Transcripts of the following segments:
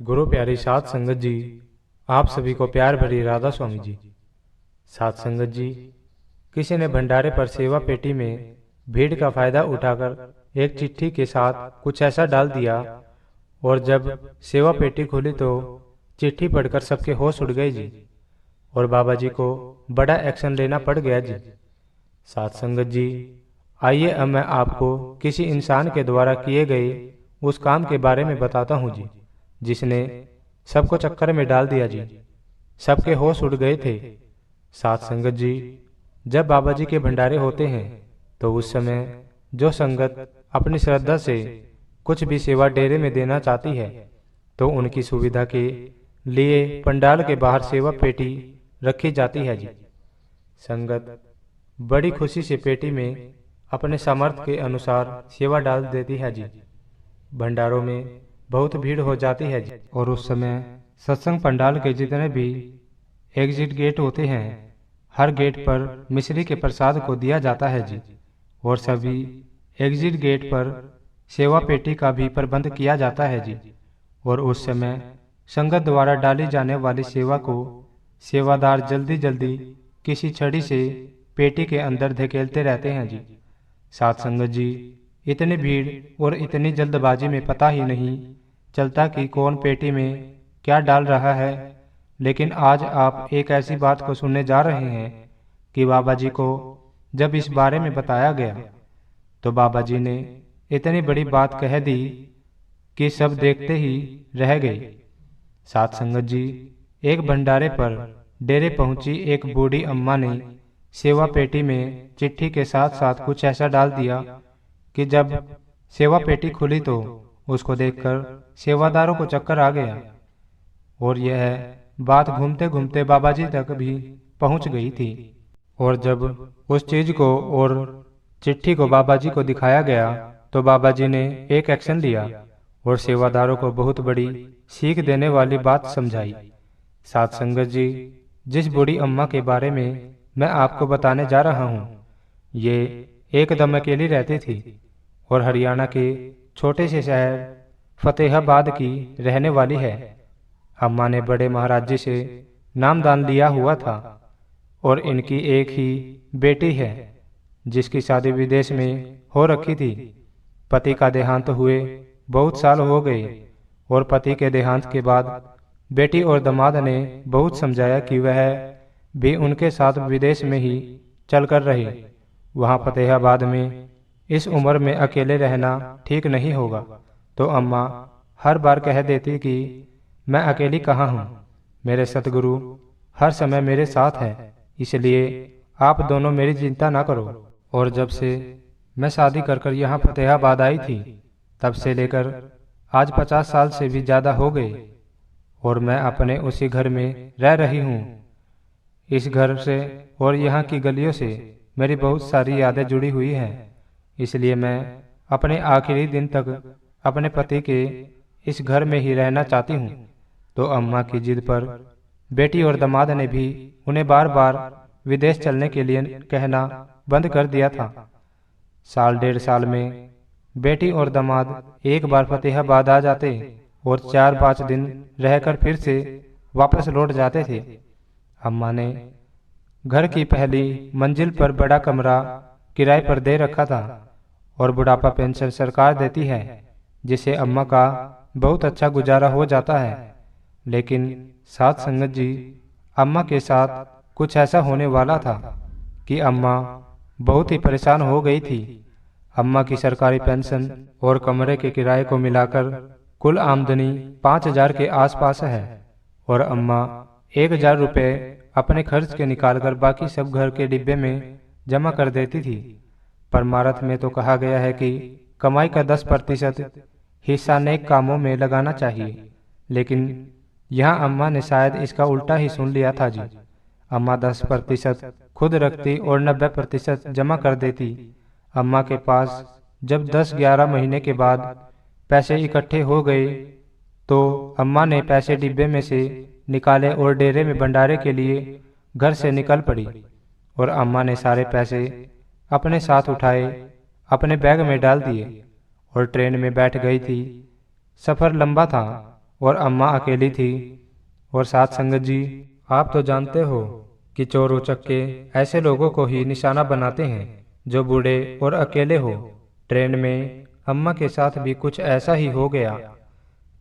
गुरु प्यारी साध संगत जी, आप सभी को प्यार भरी राधा स्वामी जी। साध संगत जी, किसी ने भंडारे पर सेवा पेटी में भीड़ का फायदा उठाकर एक चिट्ठी के साथ कुछ ऐसा डाल दिया, और जब सेवा पेटी खुली तो चिट्ठी पढ़कर सबके होश उड़ गए जी, और बाबा जी को बड़ा एक्शन लेना पड़ गया जी। साध संगत जी, आइए अब मैं आपको किसी इंसान के द्वारा किए गए उस काम के बारे में बताता हूँ जी, जिसने सबको चक्कर में डाल दिया जी। सबके होश उड़ गए थे। साथ संगत जी, जब बाबा जी के भंडारे होते हैं तो उस समय जो संगत अपनी श्रद्धा से कुछ भी सेवा डेरे में देना चाहती है तो उनकी सुविधा के लिए पंडाल के बाहर सेवा पेटी रखी जाती है जी। संगत बड़ी खुशी से पेटी में अपने सामर्थ्य के अनुसार सेवा डाल देती है जी। भंडारों में बहुत भीड़ हो जाती है जी, और उस समय सत्संग पंडाल के जितने भी एग्जिट गेट होते हैं, हर गेट पर मिश्री के प्रसाद को दिया जाता है जी, और सभी एग्जिट गेट पर सेवा पेटी का भी प्रबंध किया जाता है जी। और उस समय संगत द्वारा डाली जाने वाली सेवा को सेवादार जल्दी जल्दी किसी छड़ी से पेटी के अंदर धकेलते रहते हैं जी। साथ संगत जी, इतनी भीड़ और इतनी जल्दबाजी में पता ही नहीं चलता कि कौन पेटी में क्या डाल रहा है। लेकिन आज आप एक ऐसी बात को सुनने जा रहे हैं कि बाबा जी को जब इस बारे में बताया गया तो बाबा जी ने इतनी बड़ी बात कह दी कि सब देखते ही रह गए। साथ संगत जी, एक भंडारे पर डेरे पहुंची एक बूढ़ी अम्मा ने सेवा पेटी में चिट्ठी के साथ साथ कुछ ऐसा डाल दिया कि जब सेवा पेटी खुली तो उसको देखकर सेवादारों को चक्कर आ गया, और यह बात घूमते घूमते बाबा जी तक भी पहुंच गई थी। और जब उस चीज को और चिट्ठी को बाबा जी को दिखाया गया तो बाबा जी ने एक एक्शन लिया और सेवादारों को बहुत बड़ी सीख देने वाली बात समझाई। साथ संगत जी, जिस बूढ़ी अम्मा के बारे में मैं आपको बताने जा रहा हूँ, ये एकदम अकेली रहती थी और हरियाणा के छोटे से शहर फतेहाबाद की रहने वाली है। अम्मा ने बड़े महाराज जी से नामदान लिया हुआ था, और इनकी एक ही बेटी है जिसकी शादी विदेश में हो रखी थी। पति का देहांत हुए बहुत साल हो गए, और पति के देहांत के बाद बेटी और दामाद ने बहुत समझाया कि वह भी उनके साथ विदेश में ही चलकर रहे। वहाँ फतेहाबाद में इस उम्र में अकेले रहना ठीक नहीं होगा, तो अम्मा हर बार कह देती कि मैं अकेली कहाँ हूँ, मेरे सतगुरु हर समय मेरे साथ है, इसलिए आप दोनों मेरी चिंता ना करो। और जब से मैं शादी कर यहाँ फतेहाबाद आई थी, तब से लेकर आज 50 साल से भी ज़्यादा हो गए, और मैं अपने उसी घर में रह रही हूँ। इस घर से और यहाँ की गलियों से मेरी बहुत सारी यादें जुड़ी हुई हैं, इसलिए मैं अपने आखिरी दिन तक अपने पति के इस घर में ही रहना चाहती हूँ। तो अम्मा की जिद पर बेटी और दामाद ने भी उन्हें बार बार विदेश चलने के लिए कहना बंद कर दिया था। साल डेढ़ साल में बेटी और दामाद एक बार फतेहाबाद आ जाते और 4-5 दिन रहकर फिर से वापस लौट जाते थे। अम्मा ने घर की पहली मंजिल पर बड़ा कमरा किराए पर दे रखा था, और बुढ़ापा पेंशन सरकार देती है, जिससे अम्मा का बहुत अच्छा गुजारा हो जाता है। लेकिन साथ संगत जी, अम्मा के साथ कुछ ऐसा होने वाला था कि अम्मा बहुत ही परेशान हो गई थी। अम्मा की सरकारी पेंशन और कमरे के किराए को मिलाकर कुल आमदनी 5,000 के आसपास है, और अम्मा 1,000 रुपये अपने खर्च के निकालकर बाकी सब घर के डिब्बे में जमा कर देती थी। परमार्थ में तो कहा गया है कि कमाई का 10% हिस्सा नेक कामों में लगाना चाहिए, लेकिन यहाँ अम्मा ने शायद इसका उल्टा ही सुन लिया था जी। अम्मा 10% खुद रखती और 90% जमा कर देती। अम्मा के पास जब 10-11 महीने के बाद पैसे इकट्ठे हो गए तो अम्मा ने पैसे डिब्बे में से निकाले और डेरे में भंडारे के लिए घर से निकल पड़ी। और अम्मा ने सारे पैसे अपने साथ उठाए, अपने बैग में डाल दिए और ट्रेन में बैठ गई थी। सफ़र लंबा था और अम्मा अकेली थी। और साथ संगत जी, आप तो जानते हो कि चोर उचक्के ऐसे लोगों को ही निशाना बनाते हैं जो बूढ़े और अकेले हो। ट्रेन में अम्मा के साथ भी कुछ ऐसा ही हो गया।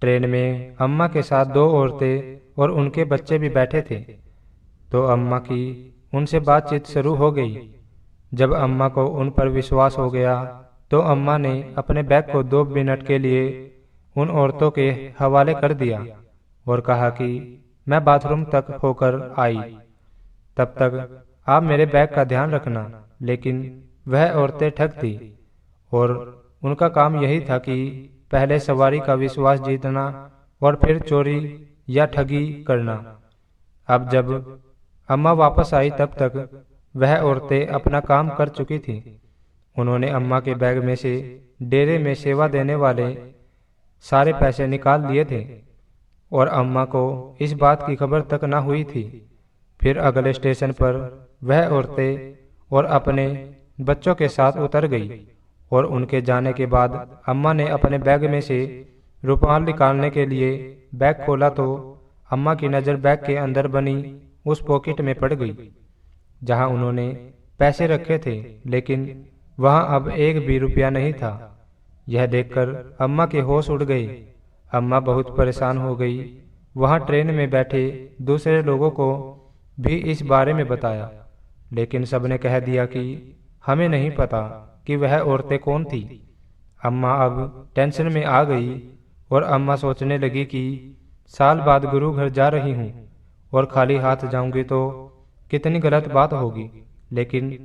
ट्रेन में अम्मा के साथ दो औरतें और उनके बच्चे भी बैठे थे। तो अम्मा की उनसे बातचीत शुरू हो गई। जब अम्मा को उन पर विश्वास हो गया तो अम्मा ने अपने बैग को 2 मिनट के लिए उन औरतों के हवाले कर दिया और कहा कि मैं बाथरूम तक होकर आई, तब तक आप मेरे बैग का ध्यान रखना। लेकिन वह औरतें ठग थी और उनका काम यही था कि पहले सवारी का विश्वास जीतना और फिर चोरी या ठगी करना। अब जब अम्मा वापस आई तब तक वह औरतें अपना काम कर चुकी थीं। उन्होंने अम्मा के बैग में से डेरे में सेवा देने वाले सारे पैसे निकाल लिए थे और अम्मा को इस बात की खबर तक न हुई थी। फिर अगले स्टेशन पर वह औरतें और अपने बच्चों के साथ उतर गई और उनके जाने के बाद अम्मा ने अपने बैग में से रुमाल निकालने के लिए बैग खोला तो अम्मा की नज़र बैग के अंदर बनी उस पॉकेट में पड़ गई जहां उन्होंने पैसे रखे थे, लेकिन वहां अब एक भी रुपया नहीं था। यह देखकर अम्मा के होश उड़ गए। अम्मा बहुत परेशान हो गई। वहां ट्रेन में बैठे दूसरे लोगों को भी इस बारे में बताया, लेकिन सबने कह दिया कि हमें नहीं पता कि वह औरतें कौन थी। अम्मा अब टेंशन में आ गई और अम्मा सोचने लगी कि साल बाद गुरु घर जा रही हूँ और खाली हाथ जाऊंगी तो कितनी गलत बात होगी। लेकिन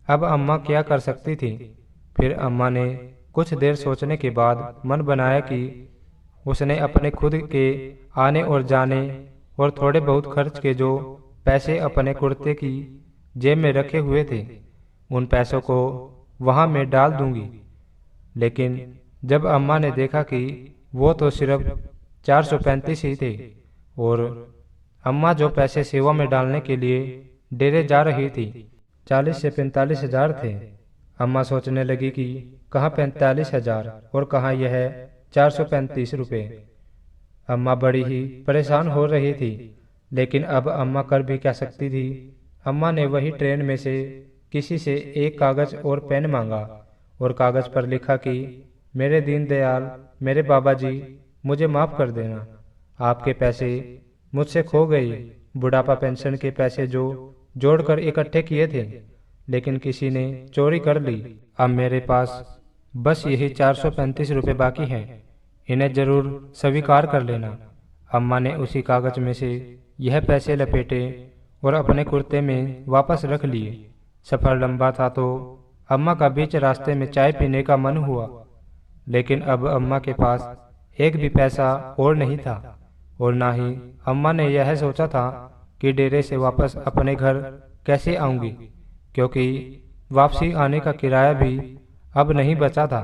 अब अम्मा क्या कर सकती थी। फिर अम्मा ने कुछ देर सोचने के बाद मन बनाया कि उसने अपने खुद के आने और जाने और थोड़े बहुत खर्च के जो पैसे अपने कुर्ते की जेब में रखे हुए थे उन पैसों को वहां में डाल दूंगी। लेकिन जब अम्मा ने देखा कि वो तो सिर्फ 435 ही थे और अम्मा जो पैसे सेवा में डालने के लिए डेरे जा रही थी 40 से 45 हजार थे। अम्मा सोचने लगी कि कहाँ 45 हजार और कहाँ यह 435 रुपये। अम्मा बड़ी ही परेशान हो रही थी, लेकिन अब अम्मा कर भी क्या सकती थी। अम्मा ने वही ट्रेन में से किसी से एक कागज और पेन मांगा और कागज पर लिखा कि मेरे दीनदयाल, मेरे बाबा जी, मुझे माफ कर देना। आपके पैसे मुझसे खो गए, बुढ़ापा पेंशन के पैसे जो जोड़कर इकट्ठे किए थे, लेकिन किसी ने चोरी कर ली। अब मेरे पास बस यही 435 रुपये बाकी हैं, इन्हें जरूर स्वीकार कर लेना। अम्मा ने उसी कागज में से यह पैसे लपेटे और अपने कुर्ते में वापस रख लिए। सफर लंबा था तो अम्मा का बीच रास्ते में चाय पीने का मन हुआ, लेकिन अब अम्मा के पास एक भी पैसा और नहीं था और ना ही अम्मा ने यह सोचा था कि डेरे से वापस अपने घर कैसे आऊंगी, क्योंकि वापसी आने का किराया भी अब नहीं बचा था।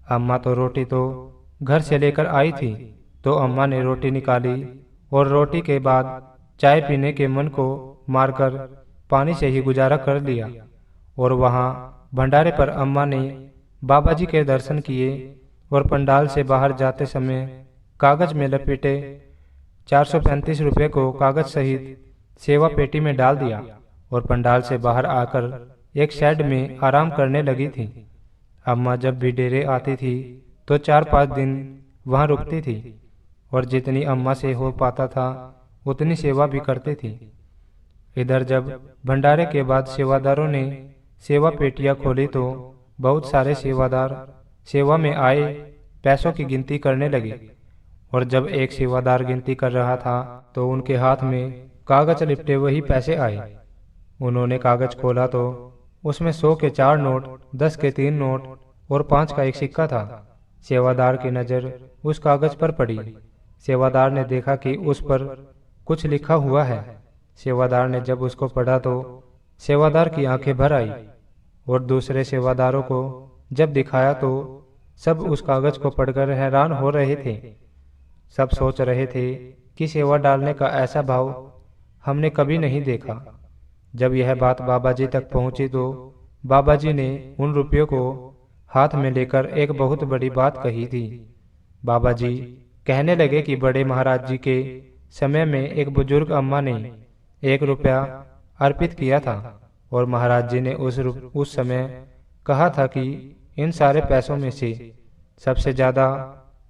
अम्मा तो रोटी तो घर से लेकर आई थी, तो अम्मा ने रोटी निकाली और रोटी के बाद चाय पीने के मन को मारकर पानी से ही गुजारा कर लिया। और वहाँ भंडारे पर अम्मा ने बाबा जी के दर्शन किए और पंडाल से बाहर जाते समय कागज में लपेटे 435 रुपये को कागज सहित सेवा पेटी में डाल दिया और पंडाल से बाहर आकर एक शेड में आराम करने लगी थी। अम्मा जब भी डेरे आती थी तो 4-5 दिन वहाँ रुकती थी और जितनी अम्मा से हो पाता था उतनी सेवा भी करती थी। इधर जब भंडारे के बाद सेवादारों ने सेवा पेटियां खोली तो बहुत सारे सेवादार सेवा में आए पैसों की गिनती करने लगे। और जब एक सेवादार गिनती कर रहा था तो उनके हाथ में कागज लिपटे वही पैसे आए। उन्होंने कागज खोला तो उसमें 100 के 4 नोट, 10 के 3 नोट और 5 का एक सिक्का था। सेवादार की नज़र उस कागज पर पड़ी। सेवादार ने देखा कि उस पर कुछ लिखा हुआ है। सेवादार ने जब उसको पढ़ा तो सेवादार की आंखें भर आई और दूसरे सेवादारों को जब दिखाया तो सब उस कागज को पढ़कर हैरान हो रहे थे। सब सोच रहे थे कि सेवा डालने का ऐसा भाव हमने कभी नहीं देखा। जब यह बात बाबा जी तक पहुंची तो बाबा जी ने उन रुपयों को हाथ में लेकर एक बहुत बड़ी बात कही थी। बाबा जी, कहने लगे कि बड़े महाराज जी के समय में एक बुजुर्ग अम्मा ने 1 रुपया अर्पित किया था और महाराज जी ने उस समय कहा था कि इन सारे पैसों में से सबसे ज़्यादा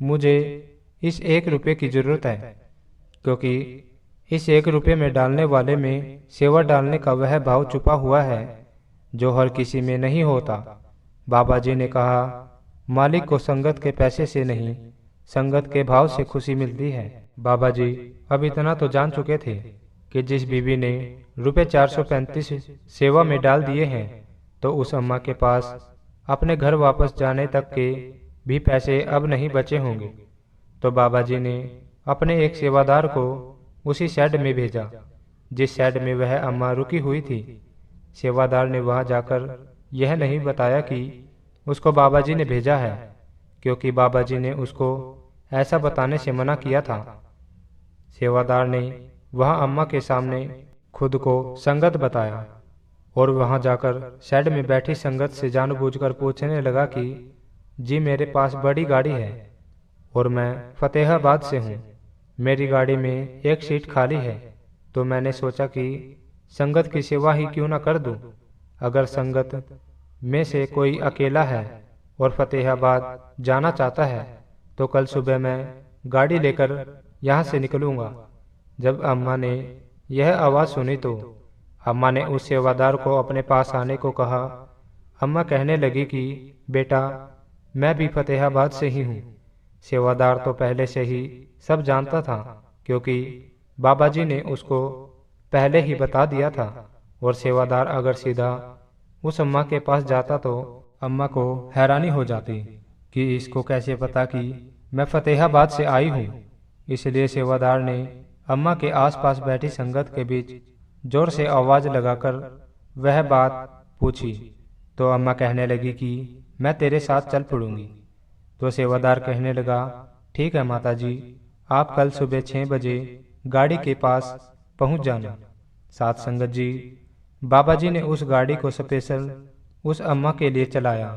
मुझे इस 1 रुपये की ज़रूरत है, क्योंकि इस 1 रुपये में डालने वाले में सेवा डालने का वह भाव छुपा हुआ है जो हर किसी में नहीं होता। बाबा जी ने कहा, मालिक को संगत के पैसे से नहीं, संगत के भाव से खुशी मिलती है। बाबा जी अब इतना तो जान चुके थे कि जिस बीवी ने रुपये 435 सेवा में डाल दिए हैं तो उस अम्मा के पास अपने घर वापस जाने तक के भी पैसे अब नहीं बचे होंगे। तो बाबा जी ने अपने एक सेवादार को उसी शेड में भेजा जिस शेड में वह अम्मा रुकी हुई थी। सेवादार ने वहां जाकर यह नहीं बताया कि उसको बाबा जी ने भेजा है, क्योंकि बाबा जी ने उसको ऐसा बताने से मना किया था। सेवादार ने वहां अम्मा के सामने खुद को संगत बताया और वहां जाकर शेड में बैठी संगत से जानबूझकर पूछने लगा कि जी मेरे पास बड़ी गाड़ी है और मैं फतेहाबाद से हूँ, मेरी गाड़ी में एक सीट खाली है, तो मैंने सोचा कि संगत की सेवा ही क्यों न कर दूं। अगर संगत में से कोई अकेला है और फतेहाबाद जाना चाहता है तो कल सुबह मैं गाड़ी लेकर यहाँ से निकलूँगा। जब अम्मा ने यह आवाज़ सुनी तो अम्मा ने उस सेवादार को अपने पास आने को कहा। अम्मा कहने लगी कि बेटा मैं भी फतेहाबाद से ही हूँ। सेवादार तो पहले से ही सब जानता था, क्योंकि बाबा जी ने उसको पहले ही बता दिया था। और सेवादार अगर सीधा उस अम्मा के पास जाता तो अम्मा को हैरानी हो जाती कि इसको कैसे पता कि मैं फतेहाबाद से आई हूँ। इसलिए सेवादार ने अम्मा के आसपास बैठी संगत के बीच जोर से आवाज़ लगाकर वह बात पूछी। तो अम्मा कहने लगी कि मैं तेरे साथ चल पड़ूंगी। तो सेवादार कहने लगा, ठीक है माता जी, आप कल सुबह 6 बजे गाड़ी के पास पहुंच जाना। साथ संगत जी, बाबा जी ने उस गाड़ी को स्पेशल उस अम्मा के लिए चलाया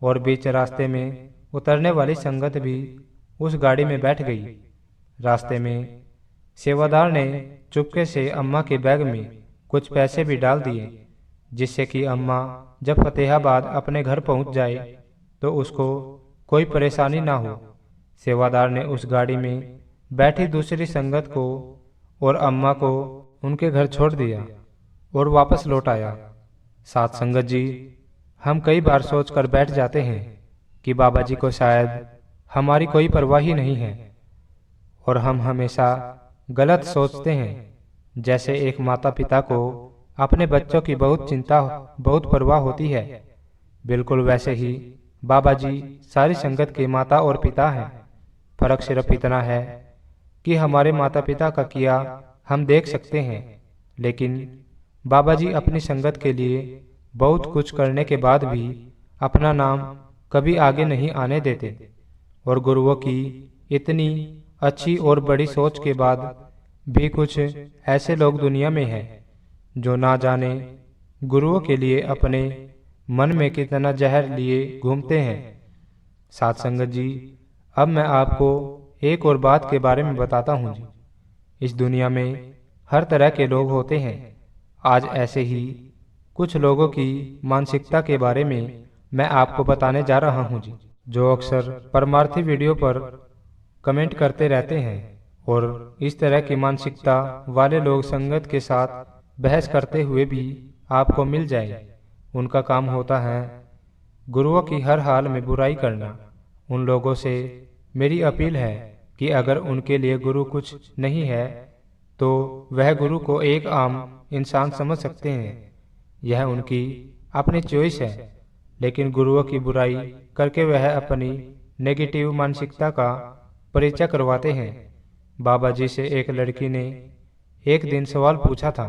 और बीच रास्ते में उतरने वाली संगत भी उस गाड़ी में बैठ गई। रास्ते में सेवादार ने चुपके से अम्मा के बैग में कुछ पैसे भी डाल दिए, जिससे कि अम्मा जब फतेहाबाद अपने घर पहुंच जाए तो उसको कोई परेशानी ना हो। सेवादार ने उस गाड़ी में बैठी दूसरी संगत को और अम्मा को उनके घर छोड़ दिया और वापस लौट आया। साथ संगत जी, हम कई बार सोचकर बैठ जाते हैं कि बाबा जी को शायद हमारी कोई परवाह ही नहीं है और हम हमेशा गलत सोचते हैं। जैसे एक माता पिता को अपने बच्चों की बहुत चिंता, बहुत परवाह होती है, बिल्कुल वैसे ही बाबा जी सारी संगत के माता और पिता हैं। फर्क सिर्फ इतना है कि हमारे माता पिता का किया हम देख सकते हैं, लेकिन बाबा जी अपनी संगत के लिए बहुत कुछ करने के बाद भी अपना नाम कभी आगे नहीं आने देते। और गुरुओं की इतनी अच्छी और बड़ी सोच के बाद भी कुछ ऐसे लोग दुनिया में हैं जो ना जाने गुरुओं के लिए अपने मन में कितना जहर लिए घूमते हैं। साथ संगत जी, अब मैं आपको एक और बात के बारे में बताता हूँ जी। इस दुनिया में हर तरह के लोग होते हैं। आज ऐसे ही कुछ लोगों की मानसिकता के बारे में मैं आपको बताने जा रहा हूँ जी, जो अक्सर परमार्थी वीडियो पर कमेंट करते रहते हैं और इस तरह की मानसिकता वाले लोग संगत के साथ बहस करते हुए भी आपको मिल जाए। उनका काम होता है गुरुओं की हर हाल में बुराई करना। उन लोगों से मेरी अपील है कि अगर उनके लिए गुरु कुछ नहीं है तो वह गुरु को एक आम इंसान समझ सकते हैं। यह उनकी अपनी चॉइस है, लेकिन गुरुओं की बुराई करके वह अपनी नेगेटिव मानसिकता का परिचय करवाते हैं। बाबा जी से एक लड़की ने एक दिन सवाल पूछा था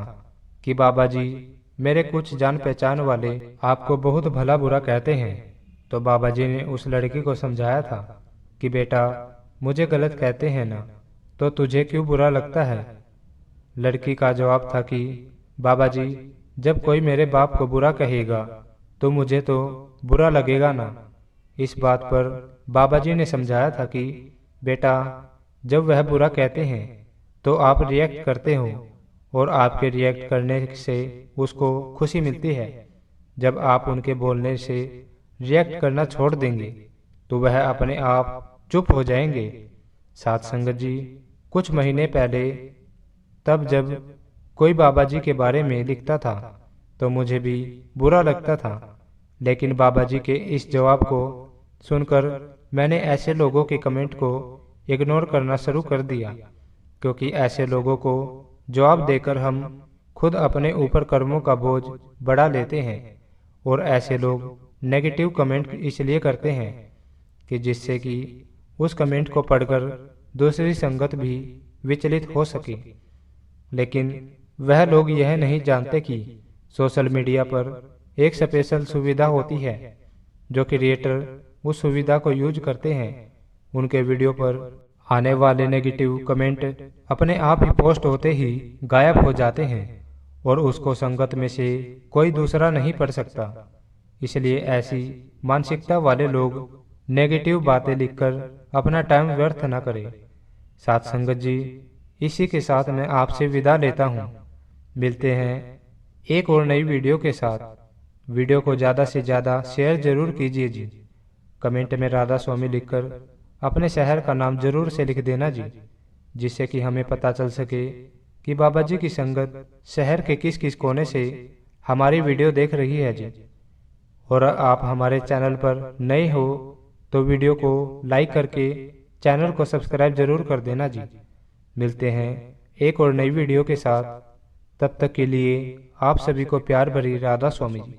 कि बाबा जी, मेरे कुछ जान पहचान वाले आपको बहुत भला बुरा कहते हैं। तो बाबा जी ने उस लड़की को समझाया था कि बेटा, मुझे गलत कहते हैं ना, तो तुझे क्यों बुरा लगता है। लड़की का जवाब था कि बाबा जी, जब कोई मेरे बाप को बुरा कहेगा तो मुझे तो बुरा लगेगा ना। इस बात पर बाबा जी ने समझाया था कि बेटा, जब वह बुरा कहते हैं तो आप रिएक्ट करते हो और आपके रिएक्ट करने से उसको खुशी मिलती है। जब आप उनके बोलने से रिएक्ट करना छोड़ देंगे तो वह अपने आप चुप हो जाएंगे। साथ संगत जी, कुछ महीने पहले तब जब कोई बाबा जी के बारे में लिखता था तो मुझे भी बुरा लगता था, लेकिन बाबा जी के इस जवाब को सुनकर मैंने ऐसे लोगों के कमेंट को इग्नोर करना शुरू कर दिया, क्योंकि ऐसे लोगों को जवाब देकर हम खुद अपने ऊपर कर्मों का बोझ बढ़ा लेते हैं। और ऐसे लोग नेगेटिव कमेंट इसलिए करते हैं कि जिससे कि उस कमेंट को पढ़कर दूसरी संगत भी विचलित हो सके। लेकिन वह लोग यह नहीं जानते कि सोशल मीडिया पर एक स्पेशल सुविधा होती है जो क्रिएटर उस सुविधा को यूज करते हैं। उनके वीडियो पर आने वाले नेगेटिव कमेंट अपने आप ही पोस्ट होते ही गायब हो जाते हैं और उसको संगत में से कोई दूसरा नहीं पढ़ सकता। इसलिए ऐसी मानसिकता वाले लोग नेगेटिव बातें लिखकर अपना टाइम व्यर्थ न करें। साथ संगत जी, इसी के साथ मैं आपसे विदा लेता हूँ। मिलते हैं एक और नई वीडियो के साथ। वीडियो को ज़्यादा से ज़्यादा शेयर जरूर कीजिए जी। कमेंट में राधा स्वामी लिखकर अपने शहर का नाम जरूर से लिख देना जी, जिससे कि हमें पता चल सके कि बाबा जी की संगत शहर के किस किस कोने से हमारी वीडियो देख रही है जी। और आप हमारे चैनल पर नए हो तो वीडियो को लाइक करके चैनल को सब्सक्राइब जरूर कर देना जी। मिलते हैं एक और नई वीडियो के साथ। तब तक के लिए आप सभी को प्यार भरी राधा स्वामी जी।